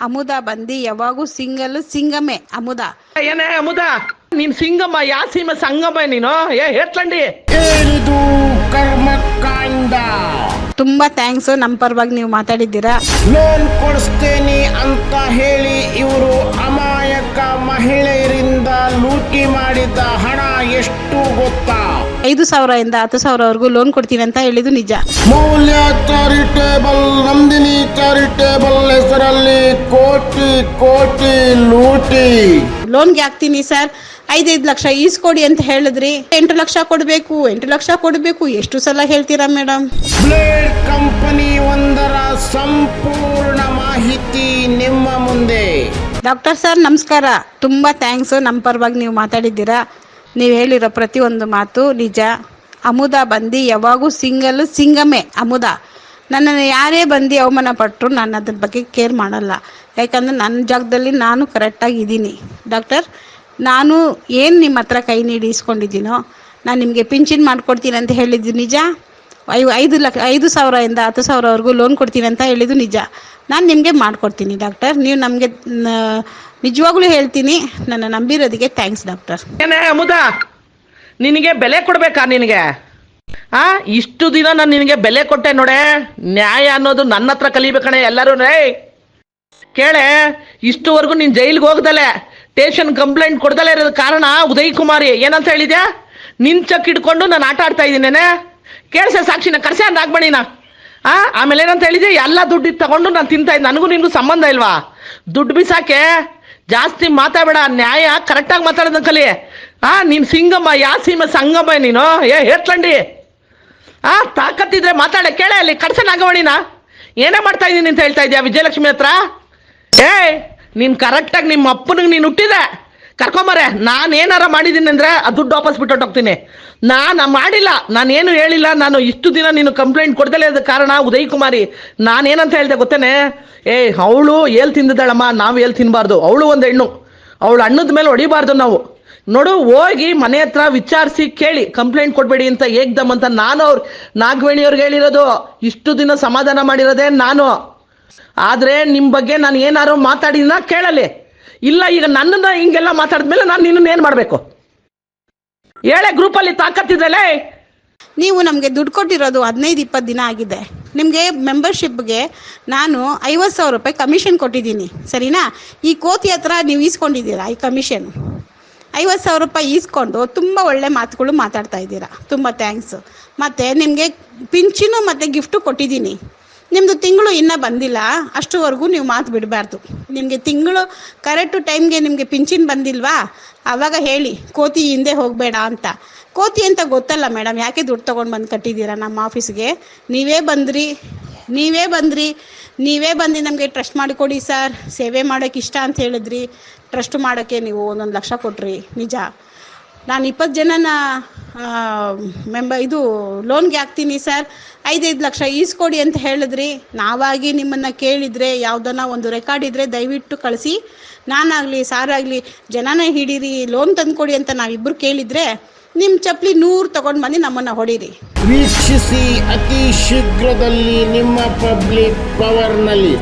ಅಮುದ ಬಂದಿ ಯಾವಾಗೂ ಸಿಂಗಲ್ ಸಿಂಗಮೆ ಅಮುದ. ಏನೇ ಅಮುದ, ನೀನ್ ಸಿಂಗಮ್ಮ ಯಾ ಸೀಮೆ ಸಂಗಮ ನೀನು ಹೇಳ್ತಂಡಿ ಏನಿದು ಕರ್ಮಕಾಂಡ. ತುಂಬಾ ಥ್ಯಾಂಕ್ಸ್, ನಮ್ಮ ಪರವಾಗಿ ನೀವು ಮಾತಾಡಿದ್ದೀರಾ. ಲೋನ್ ಕೊಡಿಸ್ತೇನೆ ಅಂತ ಹೇಳಿ ಇವರು ಅಮಾಯಕ ಮಹಿಳೆಯರಿಂದ ಲೂಟಿ ಮಾಡಿದ ಹಣ ಎಷ್ಟು ಗೊತ್ತಾ? 5,000 ಇಂದ 10,000 ಲೋನ್ ಕೊಡ್ತೀನಿ ಅಂತ ಹೇಳಿದ್ದು ನಿಜ. ಮೌಲ್ಯ ಚಾರಿಟೇಬಲ್ ನಂದಿನಿ ಚಾರಿಟೇಬಲ್ ಹೆಸರಲ್ಲಿ ಕೋಟಿ ಕೋಟಿ ಲೂಟಿ. ಲೋನ್ಗೆ ಹಾಕ್ತೀನಿ ಸರ್, 5 ಲಕ್ಷ ಈಸ್ಕೊಡಿ ಅಂತ ಹೇಳಿದ್ರಿ. 8 ಲಕ್ಷ ಕೊಡಬೇಕು, 8 ಲಕ್ಷ ಕೊಡಬೇಕು. ಎಷ್ಟು ಸಲ ಹೇಳ್ತೀರಾ ಮೇಡಮ್? ಬ್ಲೇಡ್ ಕಂಪನಿ ಒಂದರ ಸಂಪೂರ್ಣ ಮಾಹಿತಿ ನಿಮ್ಮ ಮುಂದೆ. ಡಾಕ್ಟರ್ ಸರ್ ನಮಸ್ಕಾರ, ತುಂಬಾ ಥ್ಯಾಂಕ್ಸ್, ನಮ್ಮ ಪರವಾಗಿ ನೀವು ಮಾತಾಡಿದ್ದೀರಾ. ನೀವು ಹೇಳಿರೋ ಪ್ರತಿಯೊಂದು ಮಾತು ನಿಜ. ಅಮುದ ಬಂದು ಯಾವಾಗೂ ಸಿಂಗಲ್ ಸಿಂಗಮೆ ಅಮುದ. ನನ್ನನ್ನು ಯಾರೇ ಬಂದು ಅವಮಾನ ಪಟ್ಟರು ನಾನು ಅದ್ರ ಬಗ್ಗೆ ಕೇರ್ ಮಾಡಲ್ಲ. ಯಾಕಂದರೆ ನನ್ನ ಜಾಗದಲ್ಲಿ ನಾನು ಕರೆಕ್ಟಾಗಿ ಇದ್ದೀನಿ. ಡಾಕ್ಟರ್, ನಾನು ಏನು ನಿಮ್ಮ ಹತ್ರ ಕೈ ನೀಡಿ ಇಸ್ಕೊಂಡಿದ್ದೀನೋ, ನಾನು ನಿಮಗೆ ಪಿಂಚಿನ್ ಮಾಡಿಕೊಡ್ತೀನಿ ಅಂತ ಹೇಳಿದ್ದು ನಿಜ. 5,000 ಇಂದ 10,000 ಲೋನ್ ಕೊಡ್ತೀನಿ ಅಂತ ಹೇಳಿದ್ದು ನಿಜ. ನಾನು ನಿಮಗೆ ಮಾಡಿಕೊಡ್ತೀನಿ ಡಾಕ್ಟರ್. ನೀವು ನಮಗೆ ನಿಜವಾಗ್ಲೂ ಹೇಳ್ತೀನಿ, ನನ್ನ ನಂಬಿರೋದಕ್ಕೆ ಥ್ಯಾಂಕ್ಸ್ ಡಾಕ್ಟರ್. ಏನೇ ಅಮುದ, ನಿನಗೆ ಬೆಲೆ ಕೊಡ್ಬೇಕಾ? ನಿನಗೆ ಇಷ್ಟು ದಿನ ನಾನು ನಿನಗೆ ಬೆಲೆ ಕೊಟ್ಟೆ ನೋಡೆ. ನ್ಯಾಯ ಅನ್ನೋದು ನನ್ನ ಹತ್ರ ಕಲಿಬೇಕಣೆ ಎಲ್ಲರೂ. ಕೇಳೆ, ಇಷ್ಟುವರೆಗೂ ನೀನು ಜೈಲಿಗೆ ಹೋಗ್ದಲೆ, ಸ್ಟೇಷನ್ ಕಂಪ್ಲೇಂಟ್ ಕೊಡ್ದಲೇ ಇರೋದು ಕಾರಣ ಉದಯ್ ಕುಮಾರಿ. ಏನಂತ ಹೇಳಿದ್ಯಾ? ನಿನ್ ಚಕ್ ಹಿಡ್ಕೊಂಡು ನಾನು ಆಟ ಆಡ್ತಾ ಇದ್ದೀನೇನೆ. ಕೇಳಿಸೆ ಸಾಕ್ಷಿನ ಕರ್ಸೆ ಅಂತ ಆಗ್ಬೇಡಿನ. ಆಮೇಲೆ ಏನಂತ ಹೇಳಿದ್ಯಾ? ಎಲ್ಲ ದುಡ್ಡು ತಗೊಂಡು ನಾನು ತಿಂತಾ ಇದ್ದೆ. ನನಗೂ ನಿನಗೂ ಸಂಬಂಧ ಇಲ್ವಾ? ದುಡ್ಡು ಬಿಸಾಕೆ ಜಾಸ್ತಿ ಮಾತಾಡಬೇಡ, ನ್ಯಾಯ ಕರೆಕ್ಟಾಗಿ ಮಾತಾಡೋದನ್ನ ಕಲಿ. ನೀನು ಸಿಂಗಮ್ಮ ಯಾ ಸೀಮೆ ಸಂಗಮ ನೀನು ಹೇಳ್ತಂಡಿ. ತಾಕತ್ತಿದ್ರೆ ಮಾತಾಡೆ. ಕೇಳೆ, ಅಲ್ಲಿ ಕರ್ಸನ್ ಆಗವಣಿನ ಏನೇ ಮಾಡ್ತಾ ಇದ್ದೀನಿ ಅಂತ ಹೇಳ್ತಾ ಇದ್ಯಾ ವಿಜಯಲಕ್ಷ್ಮಿ ಹತ್ರ? ನೀನು ಕರೆಕ್ಟಾಗಿ ನಿಮ್ಮ ಅಪ್ಪನಿಗೆ ನೀನು ಹುಟ್ಟಿದೆ ಕರ್ಕೊಂಬರೆ. ನಾನು ಏನಾರ ಮಾಡಿದ್ದೀನಿ ಅಂದರೆ ಆ ದುಡ್ಡು ವಾಪಸ್ ಬಿಟ್ಟು ಹೋಗ್ತೀನಿ. ನಾನು ಮಾಡಿಲ್ಲ, ನಾನೇನು ಹೇಳಿಲ್ಲ. ನಾನು ಇಷ್ಟು ದಿನ ನೀನು ಕಂಪ್ಲೇಂಟ್ ಕೊಡ್ದಲೇ ಇದ್ದ ಕಾರಣ ಉದಯ್ ಕುಮಾರಿ. ನಾನೇನಂತ ಹೇಳಿದೆ ಗೊತ್ತೇನೆ? ಅವಳು ಏಲ್ ತಿಂದಿದ್ದಾಳಮ್ಮ, ನಾವು ಏಲ್ ತಿನ್ನಬಾರ್ದು. ಅವಳು ಒಂದು ಹೆಣ್ಣು, ಅವಳು ಹಣ್ಣದ ಮೇಲೆ ಹೊಡಿಬಾರ್ದು ನಾವು. ನೋಡು, ಹೋಗಿ ಮನೆ ಹತ್ರ ವಿಚಾರಿಸಿ ಕೇಳಿ ಕಂಪ್ಲೇಂಟ್ ಕೊಡಬೇಡಿ ಅಂತ ಏಕ್ದಮ್ ಅಂತ ನಾನು ನಾಗವೇಣಿಯವ್ರಿಗೆ ಹೇಳಿರೋದು. ಇಷ್ಟು ದಿನ ಸಮಾಧಾನ ಮಾಡಿರೋದೇ ನಾನು. ಆದರೆ ನಿಮ್ಮ ಬಗ್ಗೆ ನಾನು ಏನಾರು ಮಾತಾಡಿನ ಕೇಳಲಿ. ಇಲ್ಲ, ಈಗ ನನ್ನನ್ನು ಹಿಂಗೆಲ್ಲ ಮಾತಾಡಿದ್ಮೇಲೆ ನಾನು ನಿನ್ನನ್ನು ಏನು ಮಾಡಬೇಕು ಹೇಳೆ? ಗ್ರೂಪಲ್ಲಿ ತಾಕತ್ತಿದ್ದಲೇ. ನೀವು ನಮಗೆ ದುಡ್ಡು ಕೊಟ್ಟಿರೋದು 15-20 ದಿನ ಆಗಿದೆ. ನಿಮಗೆ ಮೆಂಬರ್ಶಿಪ್ಗೆ ನಾನು 50,000 ರೂಪಾಯಿ ಕಮಿಷನ್ ಕೊಟ್ಟಿದ್ದೀನಿ, ಸರಿನಾ? ಈ ಕೋತಿ ಹತ್ರ ನೀವು ಈಸ್ಕೊಂಡಿದ್ದೀರಾ ಈ ಕಮಿಷನ್. 50,000 ರೂಪಾಯಿ ಈಸ್ಕೊಂಡು ತುಂಬ ಒಳ್ಳೆ ಮಾತುಗಳು ಮಾತಾಡ್ತಾ ಇದ್ದೀರಾ. ತುಂಬ ಥ್ಯಾಂಕ್ಸ್. ಮತ್ತು ನಿಮಗೆ ಪಿಂಚಿನು ಮತ್ತು ಗಿಫ್ಟು ಕೊಟ್ಟಿದ್ದೀನಿ. ನಿಮ್ಮದು ತಿಂಗಳು ಇನ್ನೂ ಬಂದಿಲ್ಲ, ಅಷ್ಟುವರೆಗೂ ನೀವು ಮಾತು ಬಿಡಬಾರ್ದು. ನಿಮಗೆ ತಿಂಗಳು ಕರೆಕ್ಟು ಟೈಮ್ಗೆ ನಿಮಗೆ ಪಿಂಚಿನ್ ಬಂದಿಲ್ವಾ, ಆವಾಗ ಹೇಳಿ ಕೋತಿ ಹಿಂದೆ ಹೋಗಬೇಡ ಅಂತ. ಕೋತಿ ಅಂತ ಗೊತ್ತಲ್ಲ ಮೇಡಮ್, ಯಾಕೆ ದುಡ್ಡು ತೊಗೊಂಡು ಬಂದು ಕಟ್ಟಿದ್ದೀರಾ ನಮ್ಮ ಆಫೀಸ್ಗೆ? ನೀವೇ ಬಂದು ನಮಗೆ ಟ್ರಸ್ಟ್ ಮಾಡಿಕೊಡಿ ಸರ್, ಸೇವೆ ಮಾಡೋಕ್ಕೆ ಇಷ್ಟ ಅಂತ ಹೇಳಿದ್ರಿ. ಟ್ರಸ್ಟ್ ಮಾಡೋಕ್ಕೆ ನೀವು 1 ಲಕ್ಷ ಕೊಟ್ರಿ, ನಿಜ. ನಾನು 20 ಜನನ ಲೋನ್ಗೆ ಹಾಕ್ತೀನಿ ಸರ್, 5 ಲಕ್ಷ ಈಸ್ಕೊಡಿ ಅಂತ ಹೇಳಿದ್ರಿ. ನಾವಾಗಿ ನಿಮ್ಮನ್ನು ಕೇಳಿದರೆ ಯಾವುದನ್ನ ಒಂದು ರೆಕಾರ್ಡ್ ಇದ್ದರೆ ದಯವಿಟ್ಟು ಕಳಿಸಿ. ನಾನಾಗಲಿ ಸಾರಾಗಲಿ ಜನನ ಹಿಡೀರಿ, ಲೋನ್ ತಂದುಕೊಡಿ ಅಂತ ನಾವಿಬ್ಬರು ಕೇಳಿದರೆ ನಿಮ್ಮ ಚಪ್ಪಲಿ 100 ತೊಗೊಂಡು ಬಂದು ನಮ್ಮನ್ನು ಹೊಡೀರಿ. ವೀಕ್ಷಿಸಿ ಅತಿ ಶೀಘ್ರದಲ್ಲಿ ನಿಮ್ಮ ಪಬ್ಲಿಕ್ ಪವರ್ನಲ್ಲಿ.